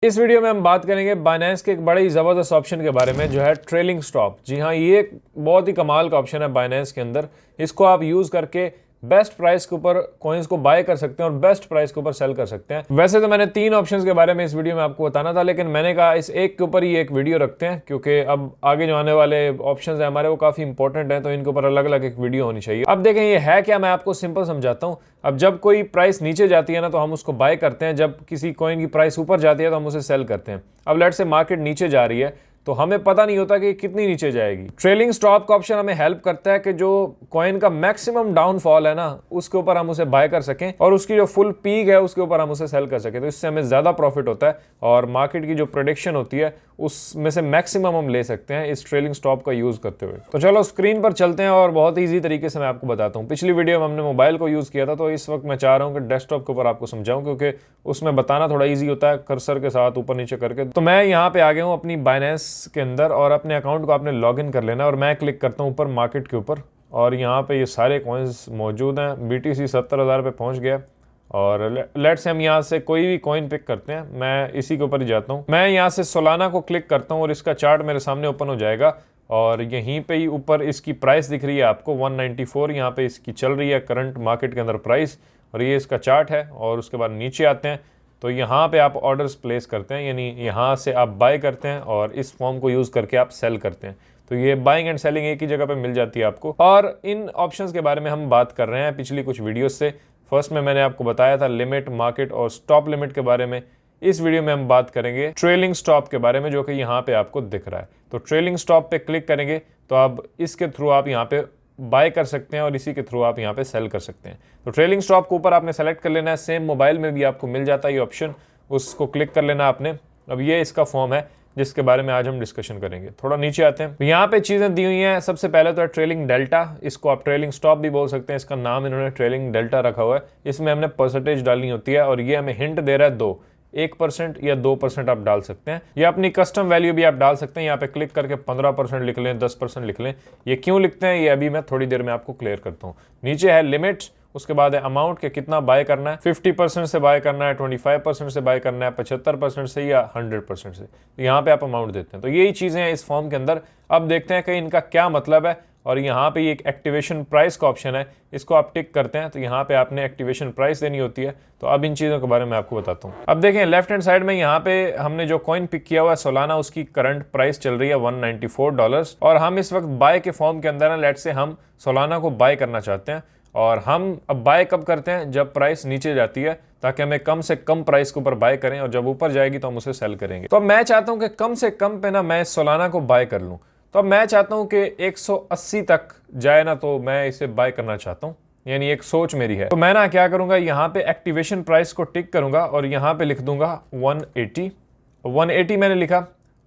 इस वीडियो में हम बात करेंगे बाइनेंस के एक बड़े ही ज़बरदस्त ऑप्शन के बारे में जो है ट्रेलिंग स्टॉप। जी हाँ, ये एक बहुत ही कमाल का ऑप्शन है बाइनेंस के अंदर। इसको आप यूज़ करके बेस्ट प्राइस के ऊपर कॉइन्स को बाय कर सकते हैं और बेस्ट प्राइस के ऊपर सेल कर सकते हैं। वैसे तो मैंने 3 ऑप्शंस के बारे में इस वीडियो में आपको बताना था, लेकिन मैंने कहा इस एक के ऊपर ही एक वीडियो रखते हैं क्योंकि अब आगे जो आने वाले ऑप्शंस हैं हमारे वो काफ़ी इंपॉर्टेंट हैं, तो इनके ऊपर अलग अलग एक वीडियो होनी चाहिए। अब देखें ये है क्या, मैं आपको सिंपल समझाता हूँ। अब जब कोई प्राइस नीचे जाती है ना तो हम उसको बाय करते हैं, जब किसी कॉइन की प्राइस ऊपर जाती है तो हम उसे सेल करते हैं। अब लेट्स से मार्केट नीचे जा रही है तो हमें पता नहीं होता कि कितनी नीचे जाएगी। ट्रेलिंग स्टॉप का ऑप्शन हमें हेल्प करता है कि जो कॉइन का मैक्सिमम डाउनफॉल है ना उसके ऊपर हम उसे बाय कर सकें और उसकी जो फुल पीक है उसके ऊपर हम उसे सेल कर सकें, तो इससे हमें ज्यादा प्रॉफिट होता है और मार्केट की जो प्रेडिक्शन होती है उसमें से मैक्सिमम हम ले सकते हैं इस ट्रेलिंग स्टॉप का यूज करते हुए। तो चलो स्क्रीन पर चलते हैं और बहुत ईजी तरीके से मैं आपको बताता हूँ। पिछली वीडियो में हमने मोबाइल को यूज किया था, तो इस वक्त मैं चाह रहा हूँ कि डेस्कटॉप के ऊपर आपको समझाऊं क्योंकि उसमें बताना थोड़ा ईजी होता है कर्सर के साथ ऊपर नीचे करके। तो मैं यहाँ पे आ गया हूँ अपनी बाइनेंस के अंदर और अपने अकाउंट को आपने लॉग इन कर लेना और मैं क्लिक करता हूँ ऊपर मार्केट के ऊपर और यहाँ पे ये सारे कॉइन्स मौजूद हैं। BTC 70,000 पे पहुँच गया और लेट्स से हम यहाँ से कोई भी कॉइन पिक करते हैं। मैं इसी के ऊपर ही जाता हूँ। मैं यहाँ से सोलाना को क्लिक करता हूँ और इसका चार्ट मेरे सामने ओपन हो जाएगा और यहीं पे ही ऊपर इसकी प्राइस दिख रही है आपको 194, यहाँ पे इसकी चल रही है करंट मार्केट के अंदर प्राइस और ये इसका चार्ट है। और उसके बाद नीचे आते हैं तो यहाँ पे आप ऑर्डर्स प्लेस करते हैं, यानी यहाँ से आप बाय करते हैं और इस फॉर्म को यूज़ करके आप सेल करते हैं। तो ये बाइंग एंड सेलिंग एक ही जगह पे मिल जाती है आपको। और इन ऑप्शंस के बारे में हम बात कर रहे हैं पिछली कुछ वीडियोस से। फर्स्ट में मैंने आपको बताया था लिमिट, मार्केट और स्टॉप लिमिट के बारे में। इस वीडियो में हम बात करेंगे ट्रेलिंग स्टॉप के बारे में जो कि यहाँ पे आपको दिख रहा है। तो ट्रेलिंग स्टॉप पे क्लिक करेंगे तो अब इसके थ्रू आप यहाँ पे बाय कर सकते हैं और इसी के थ्रू आप यहाँ पे सेल कर सकते हैं। तो ट्रेलिंग स्टॉप के ऊपर आपने सेलेक्ट कर लेना है। सेम मोबाइल में भी आपको मिल जाता है ये ऑप्शन, उसको क्लिक कर लेना आपने। अब ये इसका फॉर्म है जिसके बारे में आज हम डिस्कशन करेंगे। थोड़ा नीचे आते हैं, यहाँ पे चीजें दी हुई हैं। सबसे पहले तो है ट्रेलिंग डेल्टा, इसको आप ट्रेलिंग स्टॉप भी बोल सकते हैं। इसका नाम इन्होंने ट्रेलिंग डेल्टा रखा हुआ है। इसमें हमने परसेंटेज डालनी होती है और ये हमें हिंट दे रहा है 1% या 2% आप डाल सकते हैं या अपनी कस्टम वैल्यू भी आप डाल सकते हैं। यहाँ पे क्लिक करके 15% लिख लें, 10% लिख लें। ये क्यों लिखते हैं ये अभी मैं थोड़ी देर में आपको क्लियर करता हूँ। नीचे है लिमिट, उसके बाद है अमाउंट के कितना बाय करना है, 50% से बाय करना है, 25% से बाय करना है, 75% से या 100% से। तो यहाँ पे आप अमाउंट देते हैं। तो यही चीजें हैं इस फॉर्म के अंदर। अब देखते हैं कि इनका क्या मतलब है। और यहाँ पे एक एक्टिवेशन प्राइस का ऑप्शन है, इसको आप टिक करते हैं तो यहाँ पे आपने एक्टिवेशन प्राइस देनी होती है। तो अब इन चीज़ों के बारे में आपको बताता हूँ। अब देखें लेफ्ट हैंड साइड में यहाँ पे हमने जो कॉइन पिक किया हुआ है सोलाना, उसकी करंट प्राइस चल रही है $194 और हम इस वक्त बाय के फॉर्म के अंदर है। लेट से हम सोलाना को बाय करना चाहते हैं और हम अब बाय कब करते हैं, जब प्राइस नीचे जाती है, ताकि हमें कम से कम प्राइस के ऊपर बाय करें और जब ऊपर जाएगी तो हम उसे सेल करेंगे। तो अब मैं चाहता हूं कि कम से कम पे ना मैं सोलाना को बाय कर लूं। तो अब मैं चाहता हूं कि 180 तक जाए ना तो मैं इसे बाय करना चाहता हूं, यानी एक सोच मेरी है। तो मैं ना क्या करूंगा, यहाँ पे एक्टिवेशन प्राइस को टिक करूंगा और यहाँ पे लिख दूंगा 180 मैंने लिखा।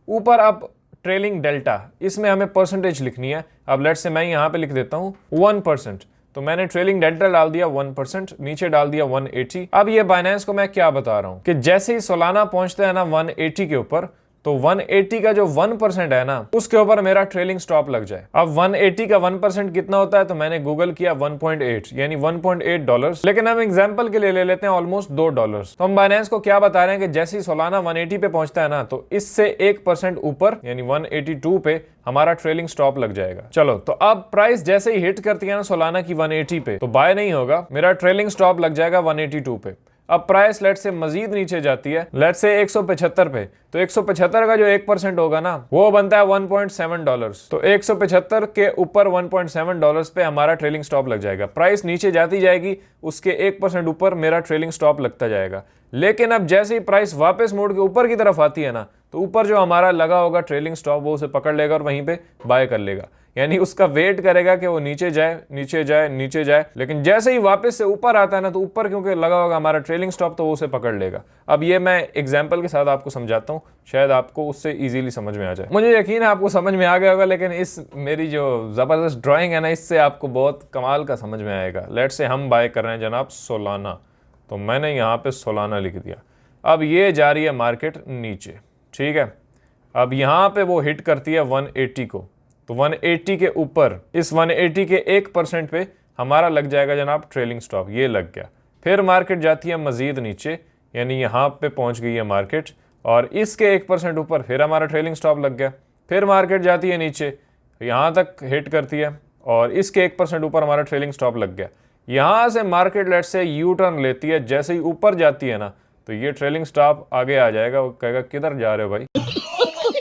ऊपर अब ट्रेलिंग डेल्टा, इसमें हमें परसेंटेज लिखनी है। अब लेट्स से मैं यहाँ पे लिख देता हूँ 1%। तो मैंने ट्रेलिंग डेल्टा डाल दिया 1%, नीचे डाल दिया 180। अब ये बाइनेंस को मैं क्या बता रहा हूं कि जैसे ही सोलाना पहुंचता है ना 180 के ऊपर, तो 180 का जो 1% है ना उसके ऊपर मेरा ट्रेलिंग स्टॉप लग जाए। अब 180 का 1% कितना होता है, तो मैंने गूगल किया 1.8 यानी $1.8। लेकिन हम एग्जांपल के लिए ले लेते हैं ऑलमोस्ट $2। तो हम बाइनेंस को क्या बता रहे हैं कि जैसे ही सोलाना 180 पे पहुंचता है ना तो इससे 1% ऊपर यानी 182 पे हमारा ट्रेलिंग स्टॉप लग जाएगा। चलो तो अब प्राइस जैसे ही हिट करती है ना सोलाना की 180 पे, तो बाय नहीं होगा, मेरा ट्रेलिंग स्टॉप लग जाएगा 182 पे। अब प्राइस लेट से मजीद नीचे जाती है, लेट से 175 पे, तो 175 का जो 1% होगा ना वो बनता है $1.7। तो 175 के ऊपर $1.7 पे हमारा ट्रेलिंग स्टॉप लग जाएगा। प्राइस नीचे जाती जाएगी, उसके 1% ऊपर मेरा ट्रेलिंग स्टॉप लगता जाएगा। लेकिन अब जैसे ही प्राइस वापस मोड़ के ऊपर की तरफ आती है ना तो ऊपर जो हमारा लगा होगा ट्रेलिंग स्टॉप वो उसे पकड़ लेगा और वहीं पे बाय कर लेगा, यानी उसका वेट करेगा कि वो नीचे जाए नीचे जाए नीचे जाए। लेकिन जैसे ही वापस से ऊपर आता है ना तो ऊपर क्योंकि लगा होगा हमारा ट्रेलिंग स्टॉप तो वो उसे पकड़ लेगा। अब ये मैं एग्जांपल के साथ आपको समझाता हूँ, शायद आपको उससे इजीली समझ में आ जाए। मुझे यकीन है आपको समझ में आ गया होगा, लेकिन इस मेरी जो जबरदस्त ड्राइंग है ना इससे आपको बहुत कमाल का समझ में आएगा। लेट से हम बाय कर रहे हैं जनाब सोलाना, तो मैंने यहाँ पे सोलाना लिख दिया। अब ये जा रही है मार्केट नीचे, ठीक है। अब यहाँ पे वो हिट करती है 180 को, तो 180 के ऊपर इस 180 के 1% पे हमारा लग जाएगा जनाब ट्रेलिंग स्टॉप, ये लग गया। फिर मार्केट जाती है मजीद नीचे, यानी यहाँ पे पहुंच गई है मार्केट और इसके 1% ऊपर फिर हमारा ट्रेलिंग स्टॉप लग गया। फिर मार्केट जाती है नीचे, यहाँ तक हिट करती है और इसके 1% ऊपर हमारा ट्रेलिंग स्टॉप लग गया। यहाँ से मार्केट लेट से यू टर्न लेती है, जैसे ही ऊपर जाती है ना तो ये ट्रेलिंग स्टॉप आगे आ जाएगा, वो कहेगा किधर जा रहे हो भाई।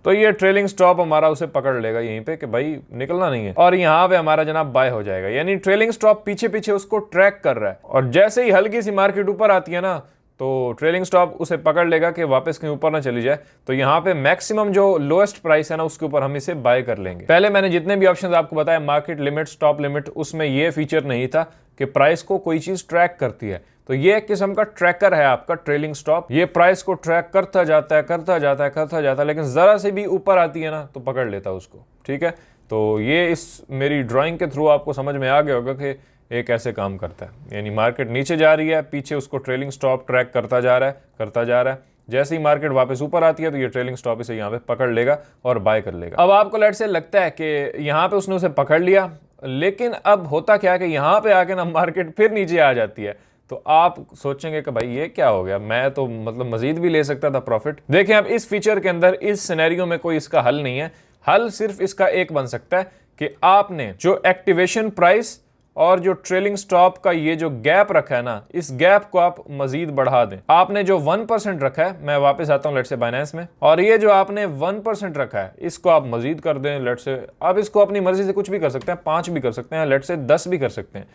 तो ये ट्रेलिंग स्टॉप हमारा उसे पकड़ लेगा यहीं पे कि भाई निकलना नहीं है, और यहाँ पे हमारा जनाब बाय हो जाएगा। यानी ट्रेलिंग स्टॉप पीछे पीछे उसको ट्रैक कर रहा है, और जैसे ही हल्की सी मार्केट ऊपर आती है ना तो ट्रेलिंग स्टॉप उसे पकड़ लेगा कि वापस कहीं ऊपर ना चली जाए। तो यहाँ पे मैक्सिमम जो लोएस्ट प्राइस है ना उसके ऊपर हम इसे बाय कर लेंगे। पहले मैंने जितने भी ऑप्शंस आपको बताया, मार्केट लिमिट, स्टॉप लिमिट, उसमें ये फीचर नहीं था कि प्राइस को कोई चीज ट्रैक करती है। तो ये एक किस्म का ट्रैकर है आपका ट्रेलिंग स्टॉप, ये प्राइस को ट्रैक करता जाता है, करता जाता है, करता जाता है, लेकिन जरा से भी ऊपर आती है ना तो पकड़ लेता है उसको। ठीक है, तो ये इस मेरी ड्राइंग के थ्रू आपको समझ में आ गया होगा कि ये कैसे काम करता है। यानी मार्केट नीचे जा रही है, पीछे उसको ट्रेलिंग स्टॉप ट्रैक करता जा रहा है, करता जा रहा है। जैसे ही मार्केट वापस ऊपर आती है तो ये ट्रेलिंग स्टॉप इसे यहाँ पे पकड़ लेगा और बाय कर लेगा। अब आपको लेट से लगता है कि यहाँ पे उसने उसे पकड़ लिया, लेकिन अब होता क्या है कि यहाँ पे आके ना मार्केट फिर नीचे आ जाती है। तो आप सोचेंगे कि भाई ये क्या हो गया, मैं तो मतलब मजीद भी ले सकता था प्रॉफिट। देखें, अब इस फीचर के अंदर इस सिनेरियो में कोई इसका हल नहीं है। हल सिर्फ इसका एक बन सकता है कि आपने जो एक्टिवेशन प्राइस और जो ट्रेलिंग स्टॉप का ये जो गैप रखा है ना, इस गैप को आप मजीद बढ़ा दें। आपने जो 1% रखा है, मैं वापस आता हूं लेट से बाइनेंस में, और ये जो आपने 1% रखा है इसको आप मजीद कर दें। लेट से आप इसको अपनी मर्जी से कुछ भी कर सकते हैं, 5 भी कर सकते हैं, लेट से 10 भी कर सकते हैं।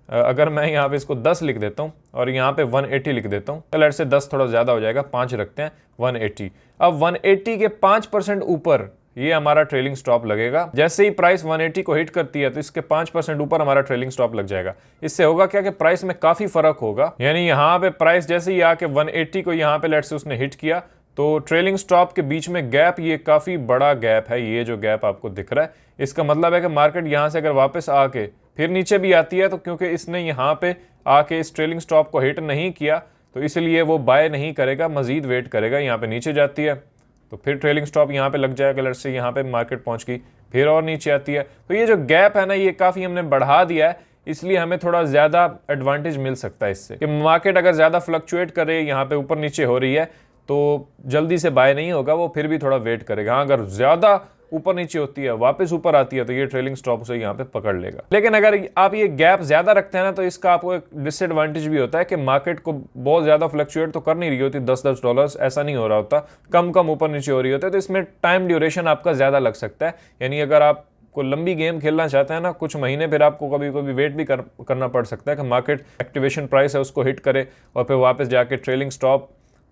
अगर मैं यहाँ पे इसको 10 लिख देता हूँ और यहाँ पे 180 लिख देता हूँ, तो लेट से 10 थोड़ा ज्यादा हो जाएगा, 5 रखते हैं, 180। अब 180 के 5% ऊपर ये हमारा ट्रेलिंग स्टॉप लगेगा। जैसे ही प्राइस 180 को हिट करती है तो इसके 5% ऊपर हमारा ट्रेलिंग स्टॉप लग जाएगा। इससे होगा क्या कि प्राइस में काफी फर्क होगा। यानी यहाँ पे प्राइस जैसे ही आके 180 को यहाँ पे लेट से उसने हिट किया तो ट्रेलिंग स्टॉप के बीच में गैप, ये काफी बड़ा गैप है, ये जो गैप आपको दिख रहा है, इसका मतलब है कि मार्केट यहाँ से अगर वापस आके फिर नीचे भी आती है तो क्योंकि इसने यहाँ पे आके इस ट्रेलिंग स्टॉप को हिट नहीं किया तो इसलिए वो बाय नहीं करेगा, मजीद वेट करेगा। यहाँ पे नीचे जाती है तो फिर ट्रेलिंग स्टॉप यहाँ पे लग जाएगा, लेट से यहाँ पे मार्केट पहुंच गई, फिर और नीचे आती है। तो ये जो गैप है ना ये काफी हमने बढ़ा दिया है, इसलिए हमें थोड़ा ज्यादा एडवांटेज मिल सकता है इससे कि मार्केट अगर ज्यादा फ्लक्चुएट करे, यहाँ पे ऊपर नीचे हो रही है तो जल्दी से बाय नहीं होगा, वो फिर भी थोड़ा वेट करेगा। हाँ, अगर ज्यादा ऊपर नीचे होती है, वापस ऊपर आती है तो ये ट्रेलिंग स्टॉप से यहाँ पे पकड़ लेगा। लेकिन अगर आप ये गैप ज्यादा रखते हैं ना तो इसका आपको एक डिसएडवांटेज भी होता है कि मार्केट को बहुत ज्यादा फ्लक्चुएट तो कर नहीं रही होती, 10-10 डॉलर्स ऐसा नहीं हो रहा होता, कम कम ऊपर नीचे हो रही होती है, तो इसमें टाइम ड्यूरेशन आपका ज्यादा लग सकता है। यानी अगर आप को लंबी गेम खेलना चाहते हैं ना, कुछ महीने, फिर आपको कभी कभी वेट भी करना पड़ सकता है कि मार्केट एक्टिवेशन प्राइस है उसको हिट करे और फिर वापस जाके ट्रेलिंग स्टॉप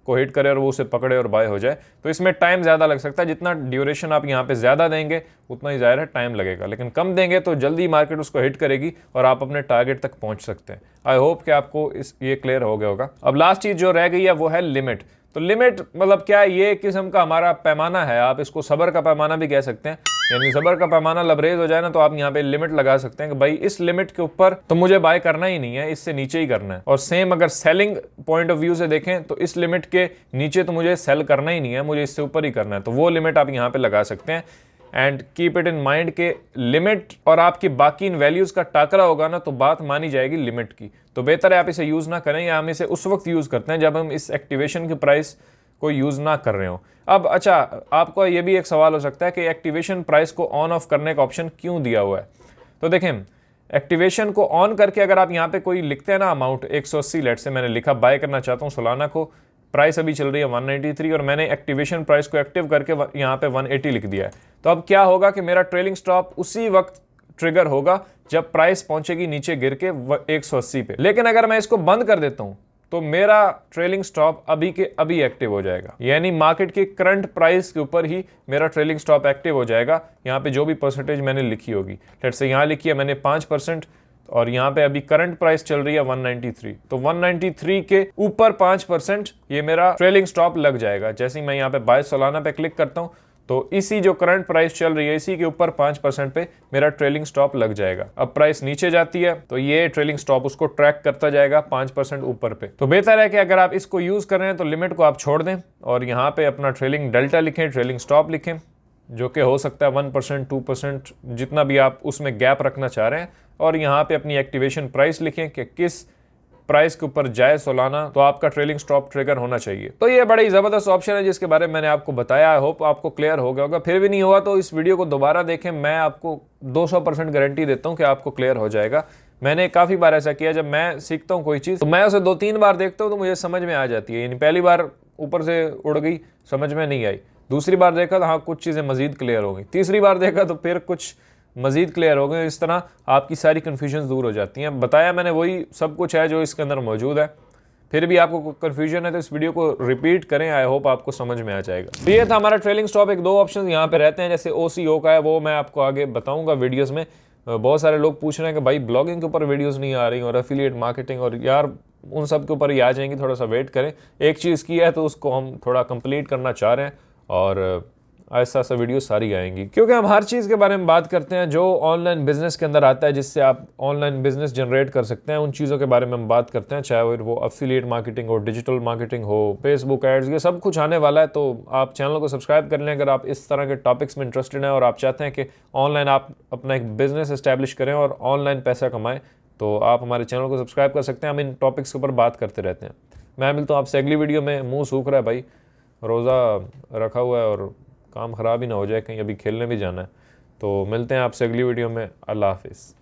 को हिट करे और वो उसे पकड़े और बाय हो जाए। तो इसमें टाइम ज़्यादा लग सकता है। जितना ड्यूरेशन आप यहाँ पे ज़्यादा देंगे उतना ही ज़ाहिर है टाइम लगेगा, लेकिन कम देंगे तो जल्दी मार्केट उसको हिट करेगी और आप अपने टारगेट तक पहुँच सकते हैं। आई होप कि आपको ये क्लियर हो गया होगा। अब लास्ट चीज़ जो रह गई है वो है लिमिट। तो लिमिट मतलब क्या है, ये एक किस्म का हमारा पैमाना है, आप इसको सब्र का पैमाना भी कह सकते हैं। यानी सब्र का पैमाना लबरेज हो जाए ना तो आप यहाँ पे लिमिट लगा सकते हैं कि भाई इस लिमिट के ऊपर तो मुझे बाय करना ही नहीं है, इससे नीचे ही करना है। और सेम अगर सेलिंग पॉइंट ऑफ व्यू से देखें तो इस लिमिट के नीचे तो मुझे सेल करना ही नहीं है, मुझे इससे ऊपर ही करना है, तो वो लिमिट आप यहाँ पे लगा सकते हैं। And keep it in mind के लिमिट और आपकी बाकी इन वैल्यूज का टाकरा होगा ना तो बात मानी जाएगी लिमिट की। तो बेहतर है आप इसे यूज ना करें, या हम इसे उस वक्त यूज करते हैं जब हम इस एक्टिवेशन की प्राइस को यूज ना कर रहे हो। अब अच्छा, आपको ये भी एक सवाल हो सकता है कि एक्टिवेशन प्राइस को ऑन ऑफ करने का ऑप्शन क्यों दिया हुआ है। तो देखें, एक्टिवेशन को ऑन करके अगर आप यहाँ पे कोई लिखते हैं ना अमाउंट 180, लेट से मैंने लिखा बाय करना चाहता हूँ सोलाना को, प्राइस अभी चल रही है 193 और मैंने एक्टिवेशन प्राइस को एक्टिव करके यहाँ पे 180 लिख दिया है, तो अब क्या होगा कि मेरा ट्रेलिंग स्टॉप उसी वक्त ट्रिगर होगा जब प्राइस पहुंचेगी नीचे गिर के 180 पे। लेकिन अगर मैं इसको बंद कर देता हूं तो मेरा ट्रेलिंग स्टॉप अभी के अभी एक्टिव हो जाएगा, यानी मार्केट के करंट प्राइस के ऊपर ही मेरा ट्रेलिंग स्टॉप एक्टिव हो जाएगा। यहाँ पे जो भी परसेंटेज मैंने लिखी होगी, लेट्स से यहाँ लिखी है मैंने 5% और यहाँ पे अभी करंट प्राइस चल रही है 193, तो 193 के ऊपर 5% ये मेरा ट्रेलिंग स्टॉप लग जाएगा। जैसे ही मैं यहाँ पे बाय सोलाना पे क्लिक करता हूँ तो इसी जो करंट प्राइस चल रही है इसी के ऊपर 5% पे मेरा ट्रेलिंग स्टॉप लग जाएगा। अब प्राइस नीचे जाती है तो ये ट्रेलिंग स्टॉप उसको ट्रैक करता जाएगा 5% ऊपर पे। तो बेहतर है कि अगर आप इसको यूज कर रहे हैं तो लिमिट को आप छोड़ दें और यहाँ पे अपना ट्रेलिंग डेल्टा लिखें, ट्रेलिंग स्टॉप लिखें, जो कि हो सकता है 1%, 2%, जितना भी आप उसमें गैप रखना चाह रहे हैं, और यहाँ पे अपनी एक्टिवेशन प्राइस लिखें कि किस प्राइस के ऊपर जाए सालाना, तो आपका ट्रेलिंग स्टॉप ट्रिगर होना चाहिए। तो ये बड़ी ज़बरदस्त ऑप्शन है जिसके बारे में मैंने आपको बताया। आई होप आपको क्लियर हो गया होगा। फिर भी नहीं हुआ तो इस वीडियो को दोबारा देखें, मैं आपको 200% गारंटी देता हूँ कि आपको क्लियर हो जाएगा। मैंने काफ़ी बार ऐसा किया, जब मैं सीखता हूँ कोई चीज़ तो मैं उसे 2-3 बार देखता हूँ तो मुझे समझ में आ जाती है। यानी पहली बार ऊपर से उड़ गई, समझ में नहीं आई, दूसरी बार देखा तो हाँ कुछ चीज़ें मज़ीद क्लियर हो गई, तीसरी बार देखा तो फिर कुछ मज़ीद क्लियर हो गए। इस तरह आपकी सारी कन्फ्यूजन दूर हो जाती हैं। बताया मैंने वही सब कुछ है जो इसके अंदर मौजूद है। फिर भी आपको कन्फ्यूजन है तो इस वीडियो को रिपीट करें, आई होप आपको समझ में आ जाएगा। तो ये था हमारा ट्रेलिंग स्टॉप। एक 2 ऑप्शन यहाँ पे रहते हैं, जैसे OCO का है, वो मैं आपको आगे बताऊंगा वीडियोस में। बहुत सारे लोग पूछ रहे हैं कि भाई ब्लॉगिंग के ऊपर वीडियोस नहीं आ रही और एफिलिएट मार्केटिंग, और यार उन सब के ऊपर ही आ जाएंगी, थोड़ा सा वेट करें। एक चीज़ की है तो उसको हम थोड़ा कंप्लीट करना चाह रहे हैं और ऐसा ऐसा वीडियो सारी आएंगी, क्योंकि हम हर चीज़ के बारे में बात करते हैं जो ऑनलाइन बिजनेस के अंदर आता है, जिससे आप ऑनलाइन बिजनेस जनरेट कर सकते हैं। उन चीज़ों के बारे में हम बात करते हैं, चाहे वो एफिलिएट मार्केटिंग हो, डिजिटल मार्केटिंग हो, फेसबुक एड्स, ये सब कुछ आने वाला है। तो आप चैनल को सब्सक्राइब कर लें अगर आप इस तरह के टॉपिक्स में इंटरेस्टेड हैं और आप चाहते हैं कि ऑनलाइन आप अपना एक बिजनेस इस्टेब्लिश करें और ऑनलाइन पैसा कमाएं, तो आप हमारे चैनल को सब्सक्राइब कर सकते हैं। हम इन टॉपिक्स के ऊपर बात करते रहते हैं। मैं मिलता हूँ आपसे अगली वीडियो में। मुँह सूख रहा है भाई, रोज़ा रखा हुआ है और काम ख़राब ही ना हो जाए, कहीं अभी खेलने भी जाना है। तो मिलते हैं आपसे अगली वीडियो में। अल्लाह हाफिज़।